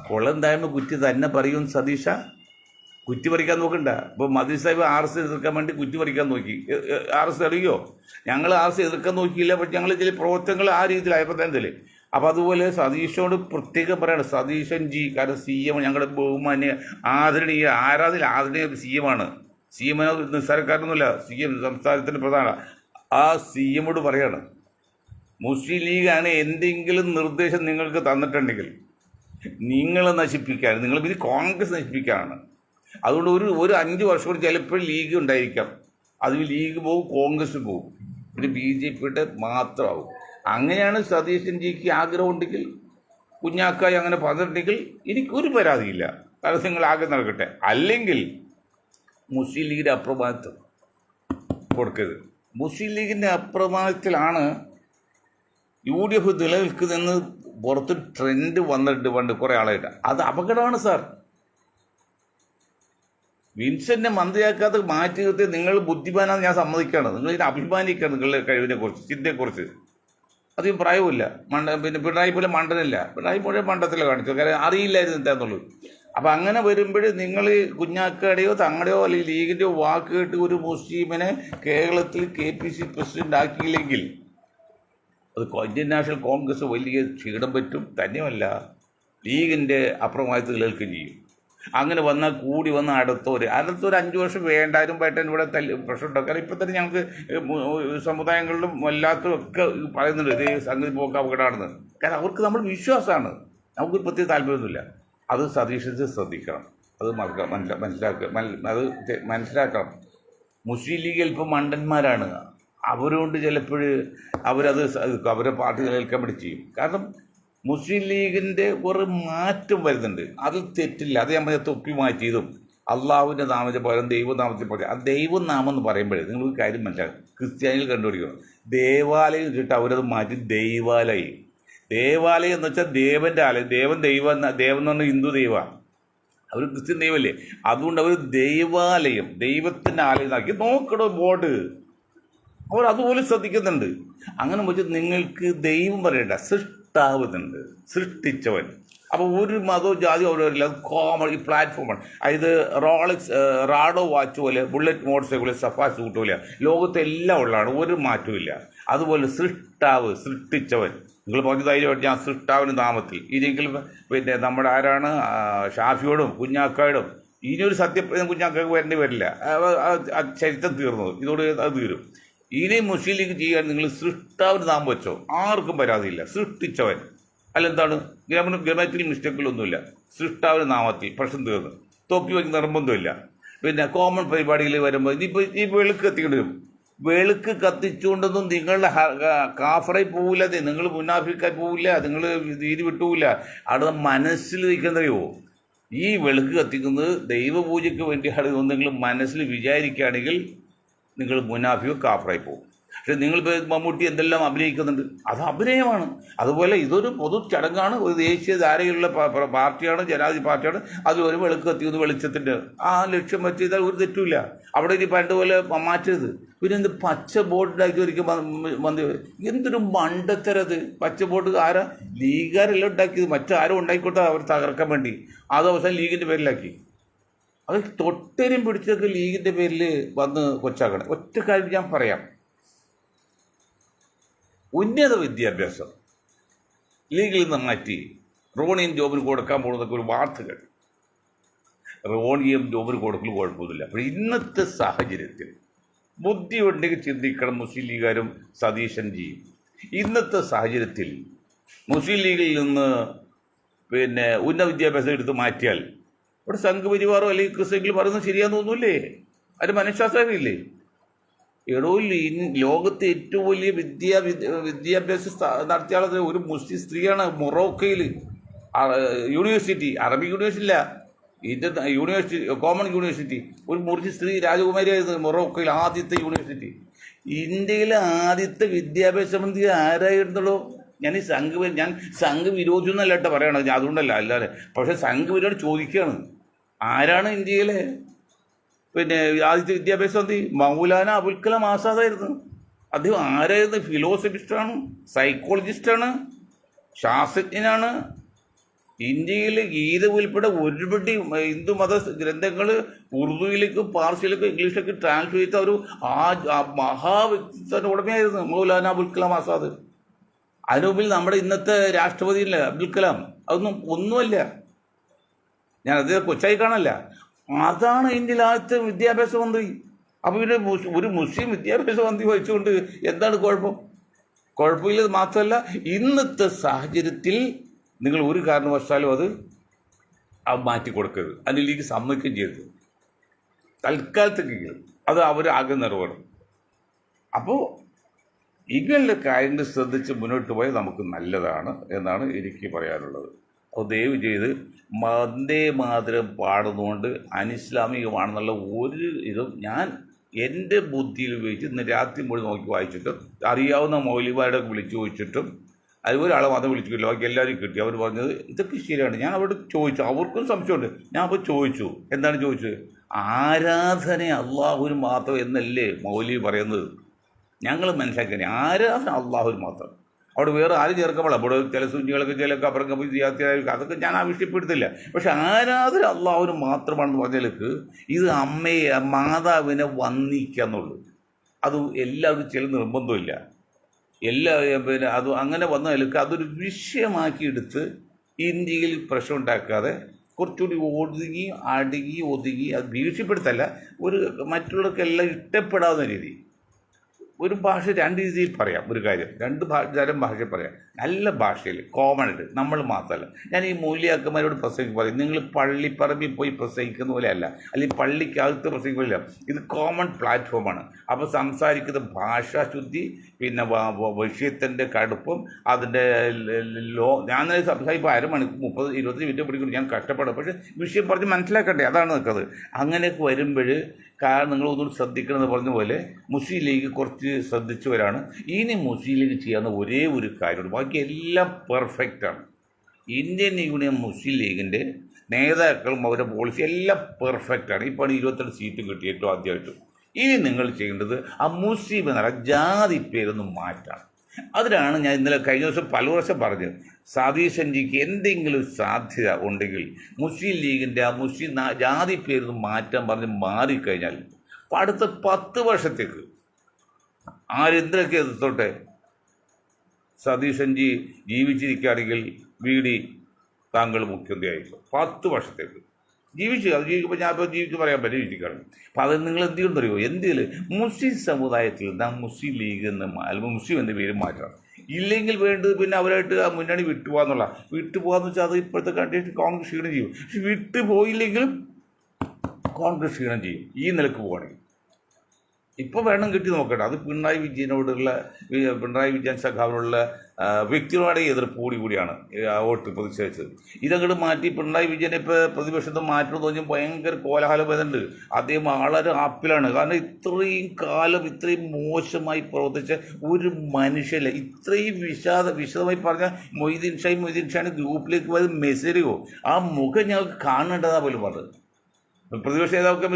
കൊള്ളന്തായ്മ കുറ്റി തന്നെ പറയും സതീഷ, കുറ്റി പറിക്കാൻ നോക്കണ്ട. ഇപ്പോൾ മതി സാഹിബ് RS എതിർക്കാൻ വേണ്ടി കുറ്റി പറിക്കാൻ നോക്കി, RS അറിയോ? ഞങ്ങൾ RS എതിർക്കാൻ നോക്കിയില്ല, പക്ഷെ ഞങ്ങൾ ചില പ്രവർത്തനങ്ങൾ ആ രീതിയിലായപ്പോൾ തന്നെ. അപ്പോൾ അതുപോലെ സതീഷോട് പ്രത്യേകം പറയണം, സതീശൻ ജി, കാരണം CM ഞങ്ങളുടെ ബഹുമാന്യ ആദരണീയ CM-ആണ്. CM നിസ്സാരക്കാരൊന്നുമില്ല, CM സംസ്ഥാനത്തിൻ്റെ പ്രധാന. ആ CM-ഓട് പറയാണ്, മുസ്ലിം ലീഗാണ് എന്തെങ്കിലും നിർദ്ദേശം നിങ്ങൾക്ക് തന്നിട്ടുണ്ടെങ്കിൽ നിങ്ങളെ നശിപ്പിക്കാൻ, നിങ്ങൾ ഇത് കോൺഗ്രസ് നശിപ്പിക്കാനാണ്. അതുകൊണ്ട് ഒരു 5 വർഷം കൂടി ചിലപ്പോൾ ലീഗ് ഉണ്ടായിരിക്കാം, അതിൽ ലീഗ് പോകും, കോൺഗ്രസ് പോകും, പിന്നെ BJPയുടെ മാത്രമാവും. അങ്ങനെയാണ് സതീശൻ ജിക്ക് ആഗ്രഹം ഉണ്ടെങ്കിൽ, കുഞ്ഞാക്കായി അങ്ങനെ പറഞ്ഞിട്ടുണ്ടെങ്കിൽ എനിക്കൊരു പരാതിയില്ല, കാരണം നിങ്ങൾ ആഗ്രഹം നടക്കട്ടെ. അല്ലെങ്കിൽ മുസ്ലിം ലീഗിൻ്റെ അപ്രമാദിത്വം കൊടുക്കരുത്. മുസ്ലിം ലീഗിൻ്റെ അപ്രമാദത്തിലാണ് UDF നിലനിൽക്കുന്നതെന്ന് പുറത്ത് ട്രെൻഡ് വന്നിട്ട് പണ്ട് കുറേ ആളായിട്ട്. അത് അപകടമാണ് സാർ. വിൻസെന്റിനെ മന്ത്രിയാക്കാതെ മാറ്റി നിർത്തി നിങ്ങൾ ബുദ്ധിമാനാന്ന് ഞാൻ സമ്മതിക്കുകയാണ്. നിങ്ങൾ ഇതിനെ അഭിമാനിക്കുകയാണ് നിങ്ങളുടെ കഴിവിനെക്കുറിച്ച്, ചിന്തയെക്കുറിച്ച്. അധികം പ്രായവുമില്ല. പിന്നെ പിണറായി പോലെ മണ്ടനില്ല. പിണറായി പോലെ മണ്ടത്തിലാണ് കാണിച്ചത്, കാരണം അറിയില്ലായിരുന്നു എന്താന്നുള്ളത്. അപ്പം അങ്ങനെ വരുമ്പോൾ നിങ്ങൾ കുഞ്ഞാക്കയുടെയോ തങ്ങളുടെയോ അല്ലെങ്കിൽ ലീഗിൻ്റെയോ വാക്ക് കേട്ട് ഒരു മുസ്ലിമിനെ കേരളത്തിൽ KPC പ്രസിഡന്റ് ആക്കിയില്ലെങ്കിൽ അത് ഇന്ത്യൻ നാഷണൽ കോൺഗ്രസ് വലിയ ക്ഷീണം പറ്റും. തന്നെയല്ല, ലീഗിൻ്റെ അപ്രമാദിത്വം കേൾക്കുകയും ചെയ്യും. അങ്ങനെ വന്നാൽ കൂടി വന്ന അടുത്തൊരു 5 വർഷം വേണ്ടാരും പേട്ടൻ ഇവിടെ പ്രശ്നം ഉണ്ടാക്കും. കാരണം ഇപ്പം തന്നെ ഞങ്ങൾക്ക് സമുദായങ്ങളിലും എല്ലാത്തും ഒക്കെ പറയുന്നുണ്ട് ഇതേ സംഗതി പോക്ക് അപകടമാണെന്ന്. കാരണം അവർക്ക് നമ്മൾ വിശ്വാസമാണ്, നമുക്കൊരു പ്രത്യേക താല്പര്യമൊന്നുമില്ല. അത് സതീശന് ശ്രദ്ധിക്കണം, അത് മനസ്സിലാക്കണം. മുസ്ലിം ലീഗ് ചിലപ്പോൾ മണ്ടന്മാരാണ്, അവരുകൊണ്ട് ചിലപ്പോൾ അവരെ പാർട്ടി നിലനിൽക്കാൻ വേണ്ടി ചെയ്യും. കാരണം മുസ്ലിം ലീഗിൻ്റെ ഒരു മാറ്റം വരുന്നുണ്ട്, അത് തെറ്റില്ല. അത് ഞാൻ തൊപ്പി മാറ്റിയതും അള്ളാഹുവിൻ്റെ നാമത്തെ പകരം ദൈവനാമത്തിൽ പറയും. ആ ദൈവനാമം എന്ന് പറയുമ്പോഴേ നിങ്ങൾക്ക് കാര്യം മനസ്സിലാക്കും. ക്രിസ്ത്യാനികൾ കണ്ടുപിടിക്കണം, ദേവാലയം ഇട്ടിട്ട് അവരത് മാറ്റി ദൈവാലയം. ദേവാലയം എന്ന് വെച്ചാൽ ദേവൻ്റെ ആലയം. ദൈവം എന്ന് പറഞ്ഞാൽ ഹിന്ദു ദൈവമാണ്, അവർ ക്രിസ്ത്യൻ ദൈവമല്ലേ. അതുകൊണ്ട് അവർ ദൈവാലയം, ദൈവത്തിൻ്റെ ആലയം ആക്കി നോക്കണോ ബോർഡ്. അവർ അതുപോലെ ശ്രദ്ധിക്കുന്നുണ്ട്. അങ്ങനെ വെച്ചാൽ നിങ്ങൾക്ക് ദൈവം പറയണ്ട, സൃഷ്ടാവുന്നുണ്ട്, സൃഷ്ടിച്ചവൻ. അപ്പോൾ ഒരു മതവും ജാതിയും അവിടെ വരില്ല. അത് കോമൺ ഈ പ്ലാറ്റ്ഫോമാണ്. അതായത് റാഡോ വാച്ച് പോലെ, ബുള്ളറ്റ് മോട്ടോർ സൈക്കിൾ പോലെ, സഫാ സൂട്ട് പോലെ ലോകത്തെല്ലാം ഉള്ളതാണ്, ഒരു മാറ്റവും ഇല്ല. അതുപോലെ സൃഷ്ടാവ്, സൃഷ്ടിച്ചവൻ. നിങ്ങൾ പറഞ്ഞ ധൈര്യമായിട്ട് ഞാൻ സൃഷ്ടാവിന് നാമത്തിൽ ഇല്ലെങ്കിൽ പിന്നെ നമ്മുടെ ആരാണ് ഷാഫിയോടും കുഞ്ഞാക്കായോടും ഇനിയൊരു സത്യപ്രദം കുഞ്ഞാക്കാക്ക് വരേണ്ടി വരില്ല. ചരിത്രം തീർന്നത് ഇതോട് അത് തീരും. ഇനി മുസ്ലിം ലീഗ് ചെയ്യാൻ നിങ്ങൾ സൃഷ്ടാവിന് നാമം വെച്ചോ, ആർക്കും പരാതിയില്ല. സൃഷ്ടിച്ചവൻ അല്ലെന്താണ്, ഗ്രാമറ്റിക്കൽ മിസ്റ്റേക്കുകളൊന്നുമില്ല. സൃഷ്ടാവിന് നാമത്തിൽ പ്രശ്നം തീർന്നു. തൊപ്പി വയ്ക്കുന്ന നിർബന്ധമില്ല. പിന്നെ കോമൺ പരിപാടികൾ വരുമ്പോൾ ഇനിയിപ്പോൾ ഈ വെളുക്ക് കത്തിക്കേണ്ടി വരും. വെളുക്ക് കത്തിച്ചുകൊണ്ടൊന്നും നിങ്ങളുടെ കാഫറായി പോവില്ല, നിങ്ങൾ മുനാഫിക്കായി പോവില്ല, നിങ്ങൾ തീരി വിട്ടുപോവില്ല. അവിടെ മനസ്സിൽ നിൽക്കുന്നറിയോ, ഈ വെളുക്ക് കത്തിക്കുന്നത് ദൈവപൂജയ്ക്ക് വേണ്ടിയാണ് നിങ്ങൾ മനസ്സിൽ വിചാരിക്കുകയാണെങ്കിൽ നിങ്ങൾ മുനാഫിയോ കാഫറായി പോകും. പക്ഷെ നിങ്ങൾ മമ്മൂട്ടി എന്തെല്ലാം അഭിനയിക്കുന്നുണ്ട്, അത് അഭിനയമാണ്. അതുപോലെ ഇതൊരു പൊതു ചടങ്ങാണ്, ഒരു ദേശീയ ധാരയുള്ള പാർട്ടിയാണ്, ജനാധിപത്യ പാർട്ടിയാണ്. അത് ഒരു വെളുക്ക് കത്തിക്കുന്ന വെളിച്ചത്തിൻ്റെ ആ ലക്ഷ്യം വെച്ച് ചെയ്താൽ ഒരു തെറ്റുമില്ല. അവിടെ ഇനി പണ്ടുപോലെ മാറ്റരുത്. പിന്നെ എന്ത് പച്ച ബോർഡ് ഉണ്ടാക്കി ഒരിക്കൽ മന്ത്രി, എന്തൊരു മണ്ടത്തരത്. പച്ച ബോർഡ് ആരാ, ലീഗുകാരെല്ലാം ഉണ്ടാക്കിയത്, മറ്റാരും ഉണ്ടാക്കിക്കൊടുത്താൽ അവർ തകർക്കാൻ വേണ്ടി. അത് അവസാനം ലീഗിൻ്റെ പേരിലാക്കി. അത് തൊട്ടേരും പിടിച്ചൊക്കെ ലീഗിൻ്റെ പേരിൽ വന്ന് കൊച്ചാക്കണം. ഒറ്റ കാര്യം ഞാൻ പറയാം, ഉന്നത വിദ്യാഭ്യാസം ലീഗിൽ നിന്ന് മാറ്റി റോണിയും ജോബിന് കൊടുക്കാൻ പോകുന്നതൊക്കെ ഒരു വാർത്തകൾ. റോണിയും ജോബിന് കൊടുക്കലും കുഴപ്പമൊന്നുമില്ല. അപ്പോൾ ഇന്നത്തെ സാഹചര്യത്തിൽ ബുദ്ധി ഉണ്ടെങ്കിൽ ചിന്തിക്കണം മുസ്ലിം ലീഗുകാരും സതീശൻജിയും. ഇന്നത്തെ സാഹചര്യത്തിൽ മുസ്ലിം ലീഗിൽ നിന്ന് പിന്നെ ഉന്നത വിദ്യാഭ്യാസം എടുത്ത് മാറ്റിയാൽ ഇവിടെ സംഘപരിവാറോ അല്ലെങ്കിൽ ക്രിസ്ത്യനിൽ പറയുന്നത് ശരിയാന്ന് തോന്നൂല്ലേ? അതിന് മനഃശാസ്ത്രമില്ലേ? എടോ, ലോകത്തെ ഏറ്റവും വലിയ വിദ്യാഭ്യാസം നടത്തിയ ആളത് ഒരു മുസ്ലിം സ്ത്രീയാണ്. മൊറോക്കയിൽ യൂണിവേഴ്സിറ്റി, അറബിക് യൂണിവേഴ്സിറ്റി ഇല്ല, ഇന്ത്യൻ യൂണിവേഴ്സിറ്റി, കോമൺ യൂണിവേഴ്സിറ്റി, ഒരു മുസ്ലിം സ്ത്രീ രാജകുമാരിയായിരുന്നു മൊറോക്കയിൽ ആദ്യത്തെ യൂണിവേഴ്സിറ്റി. ഇന്ത്യയിലെ ആദ്യത്തെ വിദ്യാഭ്യാസ മന്ത്രി ആരായിരുന്നുള്ളൂ? ഞാൻ സംഘവിരോധി എന്നല്ല കേട്ടോ പറയണത്, അതുകൊണ്ടല്ല, അല്ലാതെ. പക്ഷേ സംഘവിരോധി ചോദിക്കുകയാണ്, ആരാണ് ഇന്ത്യയിലെ പിന്നെ ആദ്യത്തെ വിദ്യാഭ്യാസ മന്ത്രി? മൗലാന അബുൽ കലാം ആസാദായിരുന്നു. അദ്ദേഹം ആരായിരുന്നു? ഫിലോസഫിസ്റ്റാണ്, സൈക്കോളജിസ്റ്റാണ്, ശാസ്ത്രജ്ഞനാണ്. ഇന്ത്യയിൽ ഗീത ഉൾപ്പെടെ ഒരുപടി ഹിന്ദുമത ഗ്രന്ഥങ്ങൾ ഉറുദുവിലേക്കും പാർസിയിലേക്കും ഇംഗ്ലീഷിലേക്ക് ട്രാൻസ്ലേറ്റ് ചെയ്ത ഒരു മഹാവ്യക്തിത്വത്തിൻ്റെ ഉടമയായിരുന്നു മൗലാന അബുൽ കലാം ആസാദ്. അതിനുമുമ്പിൽ നമ്മുടെ ഇന്നത്തെ രാഷ്ട്രപതിയില്ല അബ്ദുൽ കലാം, അതൊന്നും ഒന്നുമല്ല. ഞാൻ അദ്ദേഹം കൊച്ചായി കാണല്ല, അതാണ് ഇന്ത്യയിൽ ആദ്യത്തെ വിദ്യാഭ്യാസ മന്ത്രി. അപ്പോൾ പിന്നെ ഒരു മുസ്ലിം വിദ്യാഭ്യാസ മന്ത്രി വഹിച്ചുകൊണ്ട് എന്താണ് കുഴപ്പം? കുഴപ്പമില്ലത് മാത്രമല്ല, ഇന്നത്തെ സാഹചര്യത്തിൽ നിങ്ങൾ ഒരു കാരണവശാലും അത് മാറ്റിക്കൊടുക്കരുത്. അതിന് ലീഗ് സമ്മതിക്കുകയും ചെയ്യരുത്. തൽക്കാലത്തേക്കെങ്കിലും അത് അവർ നിറവേറും. അപ്പോൾ ഇങ്ങനെയുള്ള കാര്യങ്ങൾ ശ്രദ്ധിച്ച് മുന്നോട്ട് പോയാൽ നമുക്ക് നല്ലതാണ് എന്നാണ് എനിക്ക് പറയാനുള്ളത്. അപ്പോൾ ദയവ് ചെയ്ത് വന്ദേ മാതരം പാടുന്നതുകൊണ്ട് അനിസ്ലാമികമാണെന്നുള്ള ഒരു ഇതും ഞാൻ എൻ്റെ ബുദ്ധിയിൽ ഉപയോഗിച്ച് ഇന്ന് രാത്രി മുഴുവൻ നോക്കി വായിച്ചിട്ടും അറിയാവുന്ന മൗലിമാരുടെ വിളിച്ചു ചോദിച്ചിട്ടും അതുപോലെ ഒരാളെ മാത്രം വിളിച്ചിട്ടില്ല, ബാക്കി എല്ലാവരും കിട്ടി. അവർ പറഞ്ഞത് ഇതൊക്കെ ശരിയാണ്. ഞാൻ അവിടെ ചോദിച്ചു, അവർക്കും സംശയമുണ്ട്. ഞാൻ അപ്പോൾ ചോദിച്ചു, എന്താണ് ചോദിച്ചത്? ആരാധന അള്ളാഹുവിന് മാത്രം എന്നല്ലേ മൗലവി പറയുന്നത്? ഞങ്ങൾ മനസ്സിലാക്കി ആരാധന അള്ളാഹുവിന് മാത്രം. അവിടെ വേറെ ആരും ചേർക്കാൻ പാടില്ല. അവിടെ ചില സുന്നികളൊക്കെ ചില കബറൊക്കെ പോയി ചെയ്യാത്തിയായിരിക്കും, അതൊക്കെ ഞാൻ ആവശ്യപ്പെടുത്തില്ല. പക്ഷെ ആരാധന അള്ളാഹുവിന് മാത്രമാണെന്ന് പറഞ്ഞാലേക്ക് ഇത് അമ്മയെ മാതാവിനെ വന്ദിക്കാന്നുള്ളൂ. അത് എല്ലാവരും ചില നിർബന്ധമില്ല. പിന്നെ അത് അങ്ങനെ വന്നാലേക്ക് അതൊരു വിഷയമാക്കി എടുത്ത് ഇന്ത്യയിൽ പ്രശ്നം ഉണ്ടാക്കാതെ കുറച്ചുകൂടി ഒതുങ്ങി അടുങ്ങി ഒതുങ്ങി, അത് ഭീഷണിപ്പെടുത്തല്ല, ഒരു മറ്റുള്ളവർക്കെല്ലാം ഇഷ്ടപ്പെടാവുന്ന രീതി ഒരു ഭാഷ രണ്ട് രീതിയിൽ പറയാം. ഒരു കാര്യം രണ്ട് തരം ഭാഷയിൽ പറയാം. നല്ല ഭാഷയിൽ കോമൺ ആയിട്ട് നമ്മൾ മാത്രമല്ല. ഞാൻ ഈ മൂല്യാക്കന്മാരോട് പ്രസംഗിക്കും പറയും, നിങ്ങൾ പള്ളിപ്പറമ്പിൽ പോയി പ്രസംഗിക്കുന്ന പോലെയല്ല, അല്ലെങ്കിൽ പള്ളിക്കകത്ത് പ്രസംഗിക്കില്ല. ഇത് കോമൺ പ്ലാറ്റ്ഫോമാണ്. അപ്പോൾ സംസാരിക്കുന്ന ഭാഷാശുദ്ധി, പിന്നെ വിഷയത്തിൻ്റെ കടുപ്പം, അതിൻ്റെ ഞാൻ സംസാരിപ്പോൾ അരമണിക്കൂർ 30-25 മിനിറ്റ് പിടിക്കുന്നു, ഞാൻ കഷ്ടപ്പെടും. പക്ഷേ വിഷയം പറഞ്ഞ് മനസ്സിലാക്കട്ടെ, അതാണ് നിൽക്കുന്നത്. അങ്ങനെയൊക്കെ വരുമ്പോൾ നിങ്ങൾ ഒന്നുകൂടി ശ്രദ്ധിക്കണമെന്ന് പറഞ്ഞ പോലെ മുസ്ലിം ലീഗ് കുറച്ച് ശ്രദ്ധിച്ചവരാണ്. ഇനി മുസ്ലിം ലീഗ് ചെയ്യാവുന്ന ഒരേ ഒരു കാര്യമുണ്ട്, ബാക്കി എല്ലാം പെർഫെക്റ്റാണ്. ഇന്ത്യൻ യൂണിയൻ മുസ്ലിം ലീഗിൻ്റെ നേതാക്കളും അവരുടെ പോളിസി എല്ലാം പെർഫെക്റ്റാണ്. ഇപ്പോൾ 22 സീറ്റ് കിട്ടി ഏറ്റവും ആദ്യമായിട്ട്. ഇനി നിങ്ങൾ ചെയ്യേണ്ടത് ആ മുസ്ലിം എന്ന ജാതി പേരൊന്ന് മാറ്റാണ്. അതിനാണ് ഞാൻ ഇന്നലെ കഴിഞ്ഞ ദിവസം പല വർഷം പറഞ്ഞത്, സതീശൻജിക്ക് എന്തെങ്കിലും സാധ്യത ഉണ്ടെങ്കിൽ മുസ്ലിം ലീഗിൻ്റെ ആ മുസ്ലിം ജാതി പേരൊന്ന് മാറ്റാൻ പറഞ്ഞ് മാറിക്കഴിഞ്ഞാൽ അടുത്ത 10 വർഷത്തേക്ക് ആരെന്തൊക്കെ എതിർത്തോട്ടെ, സതീശൻജി ജീവിച്ചിരിക്കുകയാണെങ്കിൽ വീടി താങ്കൾ മുഖ്യമന്ത്രിയായിരിക്കും 10 വർഷത്തേക്ക്. അത് ജീവിക്കുമ്പോൾ ഞാൻ ഇപ്പോൾ ജീവിച്ച് പറയാൻ പറ്റും ജീവിക്കുകയാണ്. അപ്പം അത് നിങ്ങൾ എന്ത് ചെയ്യുമെന്നറിയോ, എന്തെങ്കിലും മുസ്ലിം സമുദായത്തിൽ നാം മുസ്ലിം ലീഗ് എന്ന് അല്ലെങ്കിൽ മുസ്ലിം എന്ന പേര് മാറ്റണം. ഇല്ലെങ്കിൽ വേണ്ടത് പിന്നെ അവരായിട്ട് ആ മുന്നണി വിട്ടുപോകാന്ന് വെച്ചാൽ അത് ഇപ്പോഴത്തെ കണ്ടിട്ട് കോൺഗ്രസ് ക്ഷീണം ചെയ്യും. പക്ഷെ വിട്ടുപോയില്ലെങ്കിലും കോൺഗ്രസ് ക്ഷീണം ചെയ്യും ഈ നിലക്ക് പോവുകയാണെങ്കിൽ. ഇപ്പോൾ വേണം കിട്ടി നോക്കട്ടെ. അത് പിണറായി വിജയൻ സഖാവിനുള്ള വ്യക്തിപരമായ എതിർപ്പ് കൂടിയാണ് വോട്ട് പ്രതിഷേധിച്ചത്. ഇതങ്ങോട്ട് മാറ്റി പിണറായി വിജയനെ ഇപ്പോൾ പ്രതിപക്ഷത്ത് മാറ്റണമെന്ന് പറഞ്ഞാൽ ഭയങ്കര കോലാഹലം വരുന്നുണ്ട്. അദ്ദേഹം വളരെ ആപ്പിലാണ്. കാരണം ഇത്രയും കാലം ഇത്രയും മോശമായി പ്രവർത്തിച്ച ഒരു മനുഷ്യല്ല. ഇത്രയും വിശദമായി പറഞ്ഞാൽ മൊയ്തീൻ ഷാന് ഗ്രൂപ്പിലേക്ക് പോയത് മെസ്സേജോ ആ മുഖം ഞങ്ങൾക്ക് കാണേണ്ടതാ പോലും പറഞ്ഞത്. പ്രതിപക്ഷ നേതാവൊക്കെ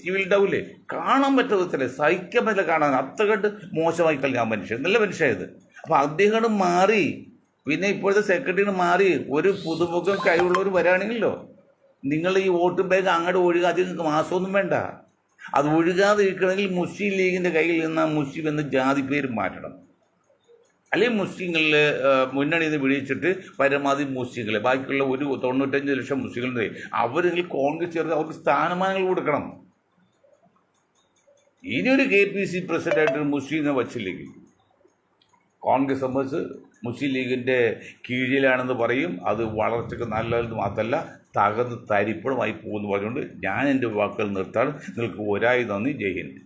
ടി വിയിൽ ഉണ്ടാവില്ലേ, കാണാൻ പറ്റത്തില്ല, സഹിക്കാൻ പറ്റില്ല കാണാൻ. അത്രകണ്ട് മോശമായി കളഞ്ഞ ആ മനുഷ്യൻ, നല്ല മനുഷ്യനായത്. അപ്പോൾ അദ്ദേഹം മാറി, പിന്നെ ഇപ്പോഴത്തെ സെക്രട്ടറിന് മാറി ഒരു പുതുമുഖം കഴിവുള്ളവർ വരാണെങ്കിലോ നിങ്ങൾ ഈ വോട്ട് ബാങ്ക് അങ്ങോട്ട് ഒഴുകാതെ നിങ്ങൾക്ക് മാസമൊന്നും വേണ്ട. അത് ഒഴുകാതെ ഇരിക്കണമെങ്കിൽ മുസ്ലിം ലീഗിൻ്റെ കയ്യിൽ നിന്ന് ആ മുസ്ലിം എന്ന ജാതി പേര് മാറ്റണം. അല്ലെങ്കിൽ മുസ്ലിങ്ങളിൽ മുന്നണിയിൽ നിന്ന് വിളിച്ചിട്ട് പരമാവധി മുസ്ലിങ്ങളെ, ബാക്കിയുള്ള ഒരു 95 ലക്ഷം മുസ്ലിങ്ങളുണ്ട്, അവരെങ്കിൽ കോൺഗ്രസ് ചേർത്ത് അവർക്ക് സ്ഥാനമാനങ്ങൾ കൊടുക്കണം. ഇനിയൊരു KPC പ്രസിഡന്റായിട്ട് മുസ്ലിമിനെ വച്ചില്ലെങ്കിൽ കോൺഗ്രസ് സംബന്ധിച്ച് മുസ്ലിം ലീഗിൻ്റെ കീഴിലാണെന്ന് പറയും. അത് വളർച്ചയ്ക്ക് നല്ലതെന്ന് മാത്രമല്ല തകർന്ന് തരിപ്പണമായി പോകുമെന്ന് പറഞ്ഞുകൊണ്ട് ഞാൻ എൻ്റെ വാക്കുകൾ നിർത്താണ്. നിങ്ങൾക്ക് ഒരായി നന്ദി. ജയ് ഹിന്ദ്.